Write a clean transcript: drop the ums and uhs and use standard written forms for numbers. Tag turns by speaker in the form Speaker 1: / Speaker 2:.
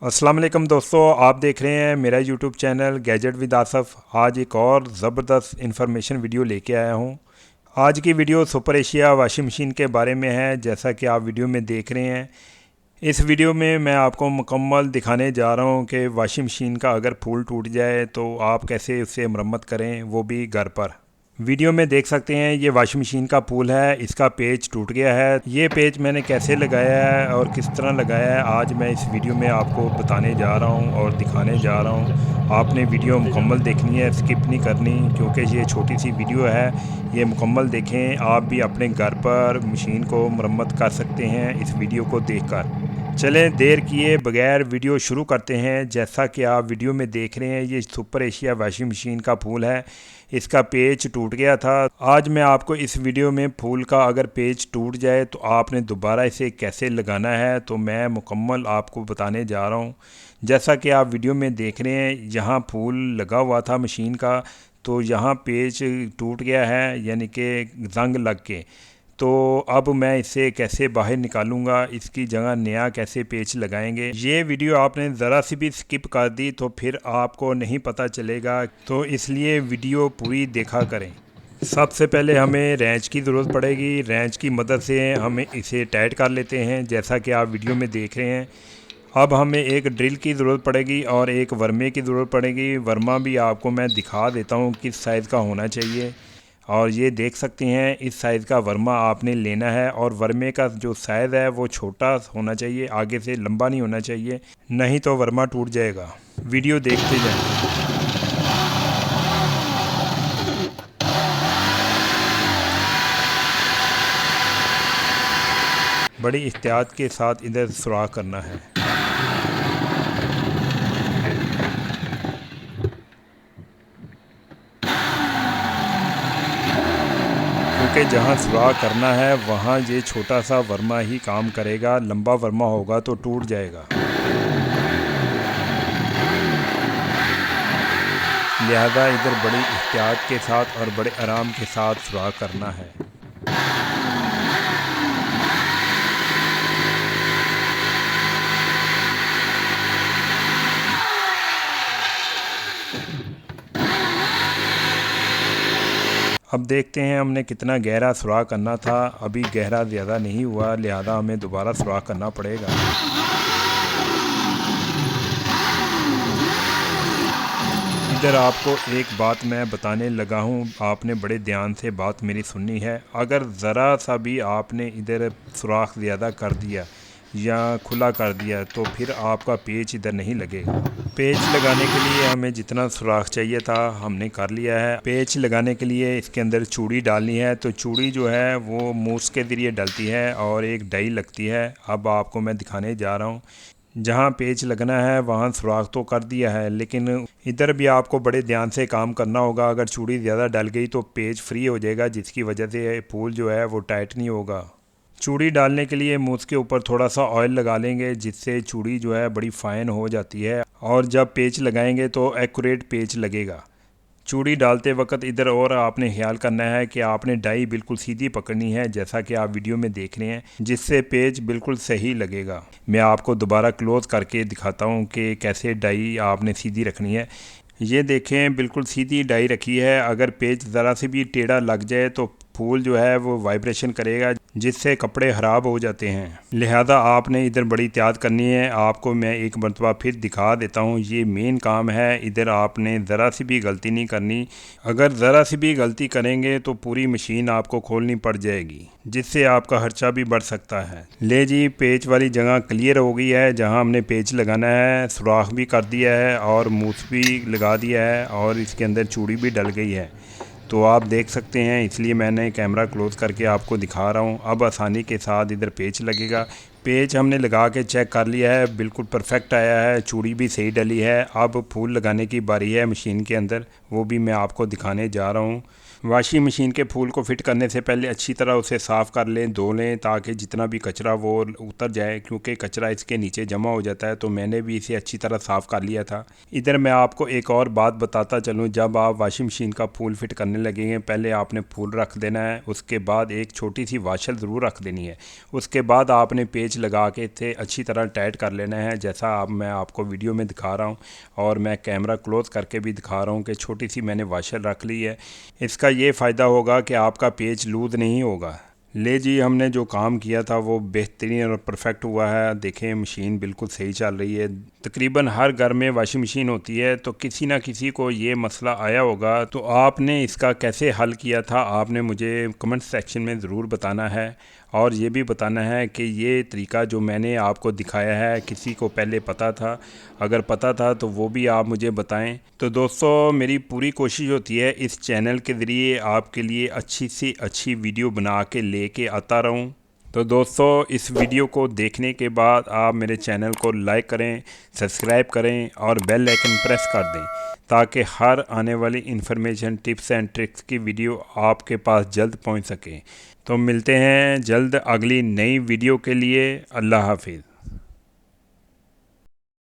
Speaker 1: अस्सलाम वालेकुम दोस्तों, आप देख रहे हैं मेरा YouTube channel gadget with Asaf. आज एक और ज़बरदस्त इन्फॉर्मेशन वीडियो लेके आया हूँ। आज की video super Asia washing machine के बारे में है। जैसा कि आप वीडियो में देख रहे हैं, इस वीडियो में मैं आपको मुकम्मल दिखाने जा रहा हूँ कि वॉशिंग मशीन का अगर फूल टूट जाए तो आप कैसे उससे मरम्मत करें, वो भी घर पर। वीडियो में देख सकते हैं ये वॉशिंग मशीन का पूल है, इसका पेच टूट गया है। ये पेच मैंने कैसे लगाया है और किस तरह लगाया है, आज मैं इस वीडियो में आपको बताने जा रहा हूँ और दिखाने जा रहा हूँ। आपने वीडियो मुकम्मल देखनी है, स्किप नहीं करनी, क्योंकि ये छोटी सी वीडियो है। ये मुकम्मल देखें, आप भी अपने घर पर मशीन को मरम्मत कर सकते हैं इस वीडियो को देखकर। चलें देर किए बगैर वीडियो शुरू करते हैं। जैसा कि आप वीडियो में देख रहे हैं, ये सुपर एशिया वॉशिंग मशीन का फूल है। इसका पेच टूट गया था। आज मैं आपको इस वीडियो में फूल का अगर पेच टूट जाए तो आपने दोबारा इसे कैसे लगाना है, तो मैं मुकम्मल आपको बताने जा रहा हूँ। जैसा कि आप वीडियो में देख रहे हैं, यहाँ फूल लगा हुआ था मशीन का, तो यहाँ पेच टूट गया है, यानी कि जंग लग के। तो अब मैं इसे कैसे बाहर निकालूंगा, इसकी जगह नया कैसे पेच लगाएंगे। ये वीडियो आपने ज़रा सी भी स्किप कर दी तो फिर आपको नहीं पता चलेगा, तो इसलिए वीडियो पूरी देखा करें। सबसे पहले हमें रेंच की ज़रूरत पड़ेगी। रेंच की मदद से हमें इसे टाइट कर लेते हैं, जैसा कि आप वीडियो में देख रहे हैं। अब हमें एक ड्रिल की ज़रूरत पड़ेगी और एक वर्मे की ज़रूरत पड़ेगी। वर्मा भी आपको मैं दिखा देता हूँ किस साइज़ का होना चाहिए। और ये देख सकते हैं, इस साइज़ का वर्मा आपने लेना है। और वर्मे का जो साइज़ है वो छोटा होना चाहिए, आगे से लंबा नहीं होना चाहिए, नहीं तो वर्मा टूट जाएगा। वीडियो देखते जाएं। बड़ी एहतियात के साथ इधर सुराख करना है, क्योंकि जहाँ सुराख करना है वहाँ ये छोटा सा वर्मा ही काम करेगा। लंबा वर्मा होगा तो टूट जाएगा। लिहाजा इधर बड़ी एहतियात के साथ और बड़े आराम के साथ सुराख करना है। अब देखते हैं हमने कितना गहरा सुराख करना था। अभी गहरा ज़्यादा नहीं हुआ, लिहाजा हमें दोबारा सुराख करना पड़ेगा। इधर आपको एक बात मैं बताने लगा हूँ, आपने बड़े ध्यान से बात मेरी सुननी है। अगर ज़रा सा भी आपने इधर सुराख ज़्यादा कर दिया या खुला कर दिया तो फिर आपका पेच इधर नहीं लगेगा। पेच लगाने के लिए हमें जितना सुराख चाहिए था हमने कर लिया है। पेच लगाने के लिए इसके अंदर चूड़ी डालनी है, तो चूड़ी जो है वो मूस के ज़रिए डलती है और एक डाई लगती है। अब आपको मैं दिखाने जा रहा हूँ। जहाँ पेच लगना है वहाँ सुराख तो कर दिया है, लेकिन इधर भी आपको बड़े ध्यान से काम करना होगा। अगर चूड़ी ज़्यादा डल गई तो पेच फ्री हो जाएगा, जिसकी वजह से फूल जो है वो टाइट नहीं होगा। चूड़ी डालने के लिए मूस के ऊपर थोड़ा सा ऑयल लगा लेंगे, जिससे चूड़ी जो है बड़ी फाइन हो जाती है और जब पेच लगाएंगे तो एक्यूरेट पेच लगेगा। चूड़ी डालते वक्त इधर और आपने ख्याल करना है कि आपने डाई बिल्कुल सीधी पकड़नी है, जैसा कि आप वीडियो में देख रहे हैं, जिससे पेच बिल्कुल सही लगेगा। मैं आपको दोबारा क्लोज करके दिखाता हूँ कि कैसे डाई आपने सीधी रखनी है। ये देखें, बिल्कुल सीधी डाई रखी है। अगर पेच ज़रा से भी टेढ़ा लग जाए तो फूल जो है वो वाइब्रेशन करेगा, जिससे कपड़े ख़राब हो जाते हैं। लिहाजा आपने इधर बड़ी एहतियात करनी है। आपको मैं एक मरतबा फिर दिखा देता हूँ, ये मेन काम है। इधर आपने ज़रा सी भी गलती नहीं करनी। अगर ज़रा सी भी गलती करेंगे तो पूरी मशीन आपको खोलनी पड़ जाएगी, जिससे आपका खर्चा भी बढ़ सकता है। ले जी, पेच वाली जगह क्लियर हो गई है। जहाँ हमने पेच लगाना है सुराख भी कर दिया है और मूस भी लगा दिया है और इसके अंदर चूड़ी भी डल गई है, तो आप देख सकते हैं। इसलिए मैंने कैमरा क्लोज करके आपको दिखा रहा हूँ। अब आसानी के साथ इधर पेच लगेगा। पेच हमने लगा के चेक कर लिया है, बिल्कुल परफेक्ट आया है, चूड़ी भी सही डली है। अब फूल लगाने की बारी है मशीन के अंदर, वो भी मैं आपको दिखाने जा रहा हूँ। वॉशिंग मशीन के फूल को फिट करने से पहले अच्छी तरह उसे साफ़ कर लें, धो लें, ताकि जितना भी कचरा वो उतर जाए, क्योंकि कचरा इसके नीचे जमा हो जाता है। तो मैंने भी इसे अच्छी तरह साफ़ कर लिया था। इधर मैं आपको एक और बात बताता चलूँ, जब आप वॉशिंग मशीन का फूल फिट करने लगेंगे, पहले आपने फूल रख देना है, उसके बाद एक छोटी सी वाशल ज़रूर रख देनी है। उसके बाद आपने पेच लगा के इसे अच्छी तरह टाइट कर लेना है, जैसा अब मैं आपको वीडियो में दिखा रहा हूँ और मैं कैमरा क्लोज़ करके भी दिखा रहा हूँ कि छोटी सी मैंने वाशल रख ली है। इसका ये फ़ायदा होगा कि आपका पेच लूज़ नहीं होगा। ले जी, हमने जो काम किया था वो बेहतरीन और परफेक्ट हुआ है। देखें, मशीन बिल्कुल सही चल रही है। तकरीबन हर घर में वॉशिंग मशीन होती है, तो किसी ना किसी को ये मसला आया होगा। तो आपने इसका कैसे हल किया था, आपने मुझे कमेंट सेक्शन में ज़रूर बताना है। और ये भी बताना है कि ये तरीका जो मैंने आपको दिखाया है किसी को पहले पता था, अगर पता था तो वो भी आप मुझे बताएं। तो दोस्तों, मेरी पूरी कोशिश होती है इस चैनल के ज़रिए आपके लिए अच्छी से अच्छी वीडियो बना के लेके आता रहूं। तो दोस्तों, इस वीडियो को देखने के बाद आप मेरे चैनल को लाइक करें, सब्सक्राइब करें और बेल आइकन प्रेस कर दें, ताकि हर आने वाली इन्फॉर्मेशन, टिप्स एंड ट्रिक्स की वीडियो आपके पास जल्द पहुंच सके। तो मिलते हैं जल्द अगली नई वीडियो के लिए। अल्लाह हाफिज़।